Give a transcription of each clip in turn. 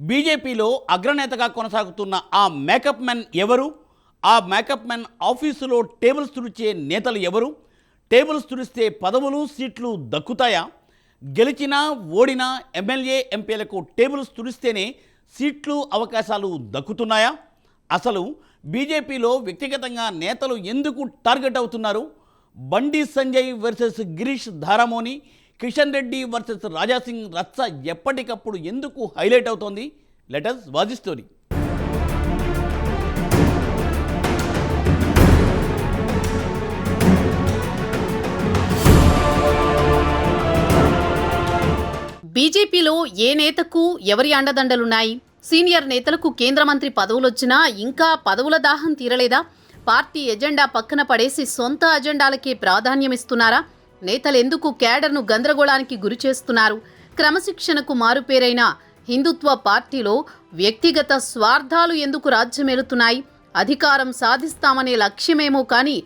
బీజేపీలో అగ్రనేతగా కొనసాగుతున్న ఆ మేకప్ మెన్ ఎవరు? ఆ మేకప్ మెన్ ఆఫీసులో టేబుల్స్ తుడిచే నేతలు ఎవరు? టేబుల్స్ తుడిస్తే పదవులు సీట్లు దక్కుతాయా? గెలిచినా ఓడినా ఎమ్మెల్యే ఎంపీలకు టేబుల్స్ తుడిస్తేనే సీట్లు అవకాశాలు దక్కుతున్నాయా? అసలు బీజేపీలో వ్యక్తిగతంగా నేతలు ఎందుకు టార్గెట్ అవుతున్నారు? బండి సంజయ్ వర్సెస్ గిరీష్ ధారామోని, కిషన్ రెడ్డి వర్సెస్ రాజాసింగ్ రచ్చ ఎప్పటికప్పుడు ఎందుకు హైలైట్ అవుతోంది? Let us watch the story. బీజేపీలో ఏ నేతకు ఎవరి అండదండలున్నాయి? సీనియర్ నేతలకు కేంద్ర మంత్రి పదవులొచ్చినా ఇంకా పదవుల దాహం తీరలేదా? పార్టీ ఎజెండా పక్కన పడేసి సొంత అజెండాలకే ప్రాధాన్యమిస్తున్నారా? నేతలెందుకు క్యాడర్ను గందరగోళానికి గురి చేస్తున్నారు? క్రమశిక్షణకు మారుపేరైన హిందుత్వ పార్టీలో వ్యక్తిగత స్వార్థాలు ఎందుకు రాజ్యమేలుతున్నాయి? అధికారం సాధిస్తామనే లక్ష్యమేమో కానీ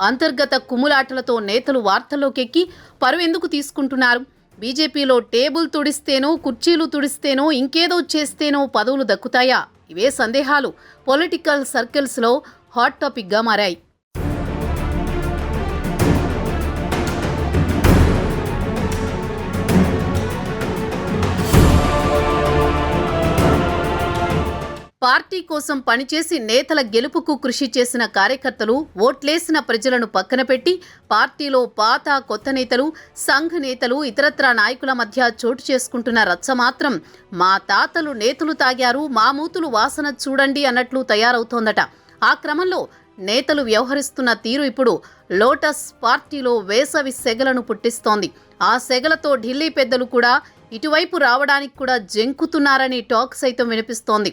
అంతర్గత కుమ్ములాటలతో నేతలు వార్తల్లోకెక్కి పరువెందుకు తీసుకుంటున్నారు? బీజేపీలో టేబుల్ తుడిస్తేనో, కుర్చీలు తుడిస్తేనో, ఇంకేదో చేస్తేనో పదవులు దక్కుతాయా? ఇవే సందేహాలు పొలిటికల్ సర్కిల్స్లో హాట్ టాపిక్గా మారాయి. పార్టీ కోసం పనిచేసి నేతల గెలుపుకు కృషి చేసిన కార్యకర్తలు, ఓట్లేసిన ప్రజలను పక్కన పెట్టి పార్టీలో పాత కొత్త నేతలు, సంఘ్ నేతలు, ఇతరత్రా నాయకుల మధ్య చోటు చేసుకుంటున్న రచ్చ మాత్రం మా తాతలు నేతలు తాగారు, మా మూతులు వాసన చూడండి అన్నట్లు తయారవుతోందట. ఆ క్రమంలో నేతలు వ్యవహరిస్తున్న తీరు ఇప్పుడు లోటస్ పార్టీలో వేసవి సెగలను పుట్టిస్తోంది. ఆ సెగలతో ఢిల్లీ పెద్దలు కూడా ఇటువైపు రావడానికి కూడా జంకుతున్నారని టాక్ సైతం వినిపిస్తోంది.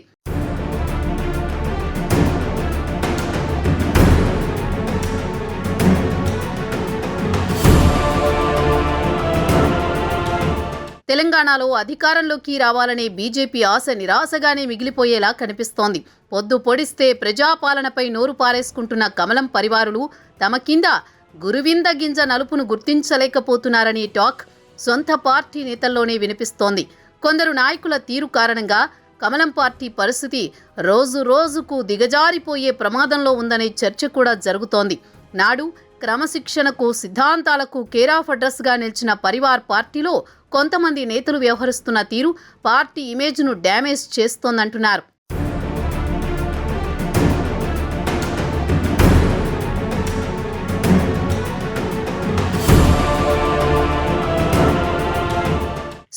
తెలంగాణలో అధికారంలోకి రావాలనే బీజేపీ ఆశ నిరాశగానే మిగిలిపోయేలా కనిపిస్తోంది. పొద్దు పొడిస్తే ప్రజాపాలనపై నోరు పారేసుకుంటున్న కమలం పరివారులు తమ కింద గురువింద గింజ నలుపును గుర్తించలేకపోతున్నారని టాక్ సొంత పార్టీ నేతల్లోనే వినిపిస్తోంది. కొందరు నాయకుల తీరు కారణంగా కమలం పార్టీ పరిస్థితి రోజు రోజుకు దిగజారిపోయే ప్రమాదంలో ఉందనే చర్చ కూడా జరుగుతోంది. నాడు క్రమశిక్షణకు, సిద్ధాంతాలకు కేరాఫ్ అడ్రస్గా నిలిచిన పరివార్ పార్టీలో కొంతమంది నేతలు వ్యవహరిస్తున్న తీరు పార్టీ ఇమేజ్ను డ్యామేజ్ చేస్తోందంటున్నారు.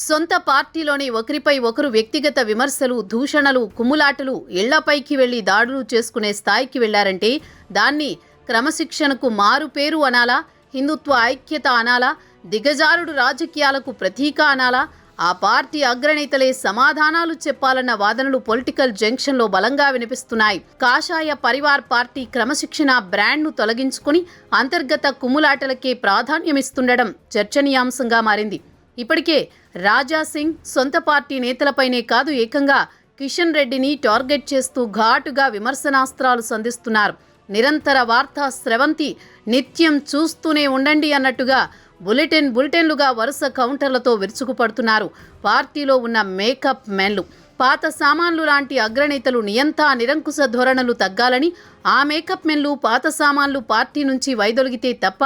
సొంత పార్టీలోని ఒకరిపై ఒకరు వ్యక్తిగత విమర్శలు, దూషణలు, కుమ్ములాటలు, ఇళ్లపైకి వెళ్లి దాడులు చేసుకునే స్థాయికి వెళ్లారంటే దాన్ని క్రమశిక్షణకు మారుపేరు అనాలా? హిందుత్వ ఐక్యత అనాలా? దిగజారుడు రాజకీయాలకు ప్రతీక అనాలా? ఆ పార్టీ అగ్రనేతలే సమాధానాలు చెప్పాలన్న వాదనలు పొలిటికల్ జంక్షన్లో బలంగా వినిపిస్తున్నాయి. కాషాయ పరివార్ పార్టీ క్రమశిక్షణ బ్రాండ్ను తొలగించుకుని అంతర్గత కుమ్ములాటలకే ప్రాధాన్యమిస్తుండడం చర్చనీయాంశంగా మారింది. ఇప్పటికే రాజాసింగ్ సొంత పార్టీ నేతలపైనే కాదు, ఏకంగా కిషన్ రెడ్డిని టార్గెట్ చేస్తూ ఘాటుగా విమర్శనాస్త్రాలు సంధిస్తున్నారు. నిరంతర వార్తా స్రవంతి, నిత్యం చూస్తూనే ఉండండి అన్నట్టుగా బులెటిన్లుగా వరుస కౌంటర్లతో విరుచుకుపడుతున్నారు పార్టీలో ఉన్న మేకప్ మెన్లు. పాత సామాన్లు లాంటి అగ్రనేతలు నియంతా నిరంకుశ ధోరణులు తగ్గాలని ఆ మేకప్ మెన్లు, పాత సామాన్లు పార్టీ నుంచి వైదొలిగితే తప్ప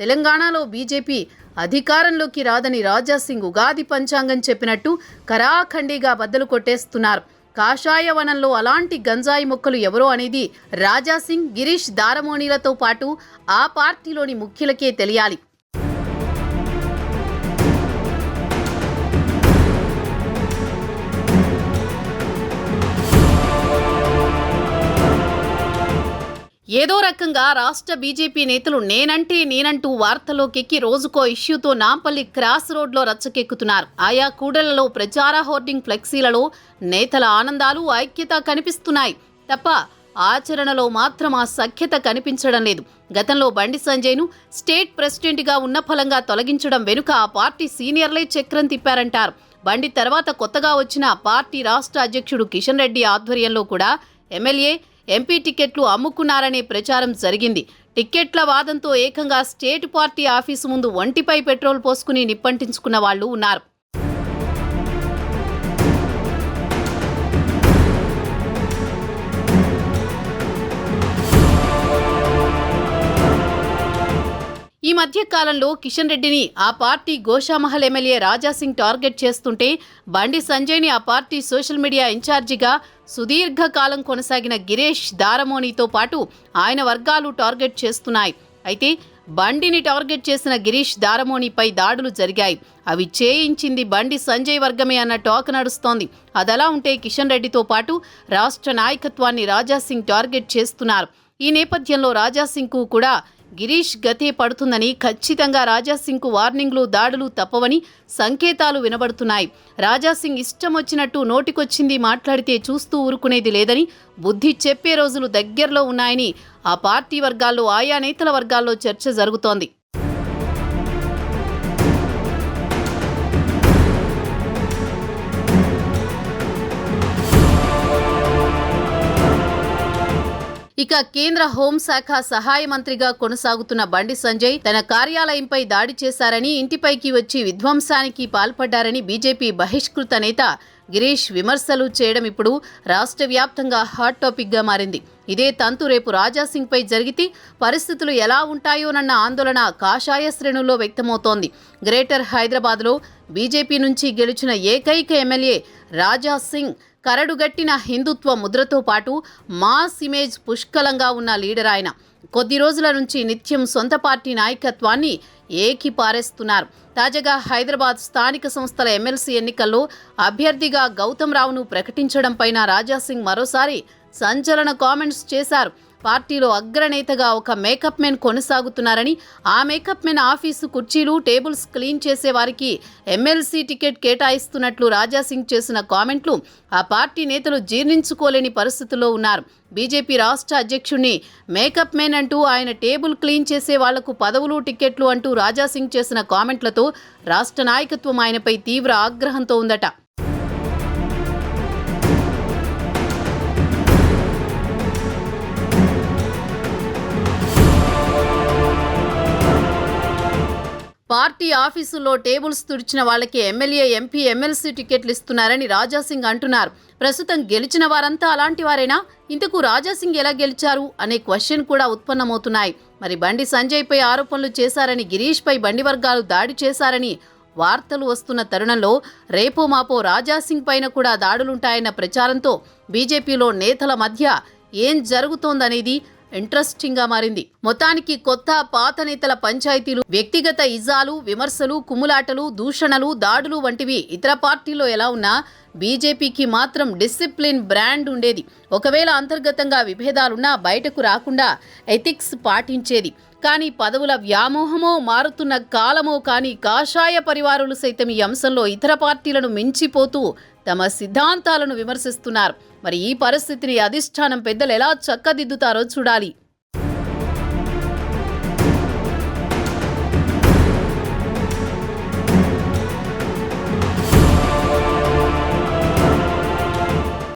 తెలంగాణలో బీజేపీ అధికారంలోకి రాదని రాజాసింగ్ ఉగాది పంచాంగం చెప్పినట్టు కరాఖండిగా బద్దలు కొట్టేస్తున్నారు. కాషాయ వనంలో అలాంటి గంజాయి మొక్కలు ఎవరో అనేది రాజాసింగ్, గిరీష్ ధారామోనిలతో పాటు ఆ పార్టీలోని ముఖ్యులకే తెలియాలి. ఏదో రకంగా రాష్ట్ర బీజేపీ నేతలు నేనంటూ వార్తలోకెక్కి రోజుకో ఇష్యూతో నాంపల్లి క్రాస్ రోడ్లో రచ్చకెక్కుతున్నారు. ఆయా కూడళ్లలో ప్రచార హోర్డింగ్ ఫ్లెక్సీలలో నేతల ఆనందాలు, ఐక్యత కనిపిస్తున్నాయి తప్ప ఆచరణలో మాత్రం ఆ సఖ్యత కనిపించడం లేదు. గతంలో బండి సంజయ్ను స్టేట్ ప్రెసిడెంట్గా ఉన్న ఫలంగా తొలగించడం వెనుక ఆ పార్టీ సీనియర్లే చక్రం తిప్పారంటారు. బండి తర్వాత కొత్తగా వచ్చిన పార్టీ రాష్ట్ర అధ్యక్షుడు కిషన్ రెడ్డి ఆధ్వర్యంలో కూడా ఎమ్మెల్యే, ఎంపీ టికెట్లు అమ్ముకున్నారనే ప్రచారం జరిగింది. టిక్కెట్ల వాదంతో ఏకంగా స్టేట్ పార్టీ ఆఫీసు ముందు ఒంటిపై పెట్రోల్ పోసుకుని నిప్పంటించుకున్న వాళ్లు ఉన్నారు. ఈ మధ్య కాలంలో కిషన్ రెడ్డిని ఆ party Goshamahal MLA Raja Singh target చేస్తుంటే బండి సంజయ్ని ఆ పార్టీ సోషల్ మీడియా ఇన్ఛార్జిగా సుదీర్ఘకాలం కొనసాగిన గిరీష్ దారమోనితో పాటు ఆయన వర్గాలు టార్గెట్ చేస్తున్నాయి. అయితే బండిని టార్గెట్ చేసిన గిరీష్ దారమోనిపై దాడులు జరిగాయి. అవి చేయించింది బండి సంజయ్ వర్గమే అన్న టాక్ నడుస్తోంది. అదలా ఉంటే కిషన్ రెడ్డితో పాటు రాష్ట్ర నాయకత్వాన్ని రాజాసింగ్ టార్గెట్ చేస్తున్నారు. ఈ నేపథ్యంలో రాజాసింగ్కు కూడా గిరీష్ గతే పడుతుందని, ఖచ్చితంగా రాజాసింగ్కు వార్నింగ్లు, దాడులు తప్పవని సంకేతాలు వినబడుతున్నాయి. రాజాసింగ్ ఇష్టం వచ్చినట్టు నోటికొచ్చింది మాట్లాడితే చూస్తూ ఊరుకునేది లేదని, బుద్ధి చెప్పే రోజులు దగ్గరలో ఉన్నాయని ఆ పార్టీ వర్గాల్లో, ఆయా నేతల వర్గాల్లో చర్చ జరుగుతోంది. ఇక కేంద్ర హోంశాఖ సహాయ మంత్రిగా కొనసాగుతున్న బండి సంజయ్ తన కార్యాలయంపై దాడి చేశారని, ఇంటిపైకి వచ్చి విధ్వంసానికి పాల్పడ్డారని బీజేపీ బహిష్కృత నేత గిరీష్ విమర్శలు చేయడం ఇప్పుడు రాష్ట్ర వ్యాప్తంగా హాట్ టాపిక్గా మారింది. ఇదే తంతు రేపు రాజాసింగ్పై జరిగితే పరిస్థితులు ఎలా ఉంటాయోనన్న ఆందోళన కాషాయ శ్రేణుల్లో వ్యక్తమవుతోంది. గ్రేటర్ హైదరాబాద్లో బీజేపీ నుంచి గెలిచిన ఏకైక ఎమ్మెల్యే రాజాసింగ్ కరడుగట్టిన హిందుత్వ ముద్రతో పాటు మాస్ ఇమేజ్ పుష్కలంగా ఉన్న లీడర్ ఆయన. కొద్ది రోజుల నుంచి నిత్యం సొంత పార్టీ నాయకత్వాన్ని ఏకిపారేస్తున్నారు. తాజాగా హైదరాబాద్ స్థానిక సంస్థల ఎమ్మెల్సీ ఎన్నికల్లో అభ్యర్థిగా గౌతమ్ రావును ప్రకటించడంపైన రాజాసింగ్ మరోసారి సంచలన కామెంట్స్ చేశారు. పార్టీలో అగ్రనేతగా ఒక మేకప్ మెన్ కొనసాగుతున్నారని, ఆ మేకప్ మెన్ ఆఫీసు కుర్చీలు, టేబుల్స్ క్లీన్ చేసే వారికి ఎమ్మెల్సీ టికెట్ కేటాయిస్తున్నట్లు రాజాసింగ్ చేసిన కామెంట్లు ఆ పార్టీ నేతలు జీర్ణించుకోలేని పరిస్థితుల్లో ఉన్నారు. బీజేపీ రాష్ట్ర అధ్యక్షుడిని మేకప్ మెన్ అంటూ, ఆయన టేబుల్ క్లీన్ చేసే వాళ్లకు పదవులు, టికెట్లు అంటూ రాజాసింగ్ చేసిన కామెంట్లతో రాష్ట్ర నాయకత్వం ఆయనపై తీవ్ర ఆగ్రహంతో ఉందట. పార్టీ ఆఫీసుల్లో టేబుల్స్ తుడిచిన వాళ్ళకి ఎమ్మెల్యే, ఎంపీ, ఎమ్మెల్సీ టికెట్లు ఇస్తున్నారని రాజాసింగ్ అంటున్నారు. ప్రస్తుతం గెలిచిన వారంతా అలాంటి వారేనా? ఇంతకు రాజాసింగ్ ఎలా గెలిచారు అనే క్వశ్చన్ కూడా ఉత్పన్నమవుతున్నాయి. మరి బండి సంజయ్పై ఆరోపణలు చేశారని, గిరీష్పై బండి వర్గాలు దాడి చేశారని వార్తలు వస్తున్న తరుణంలో రేపో మాపో రాజాసింగ్ పైన కూడా దాడులుంటాయన్న ప్రచారంతో బీజేపీలో నేతల మధ్య ఏం జరుగుతోందనేది ఇంట్రెస్టింగ్ గా మారింది. మొత్తానికి కొత్త పాత నేతల పంచాయతీలు, వ్యక్తిగత ఇజాలు, విమర్శలు, కుమ్ములాటలు, దూషణలు, దాడులు వంటివి ఇతర పార్టీల్లో ఎలా ఉన్నా బీజేపీకి మాత్రం డిసిప్లిన్ బ్రాండ్ ఉండేది. ఒకవేళ అంతర్గతంగా విభేదాలున్నా బయటకు రాకుండా ఎథిక్స్ పాటించేది. కానీ పదవుల వ్యామోహమో, మారుతున్న కాలమో కానీ కాషాయ పరివారులు సైతం ఈ అంశంలో ఇతర పార్టీలను మించిపోతూ తమ సిద్ధాంతాలను విమర్శిస్తున్నారు. మరి ఈ పరిస్థితిని అధిష్టానం పెద్దలు ఎలా చక్కదిద్దుతారో చూడాలి.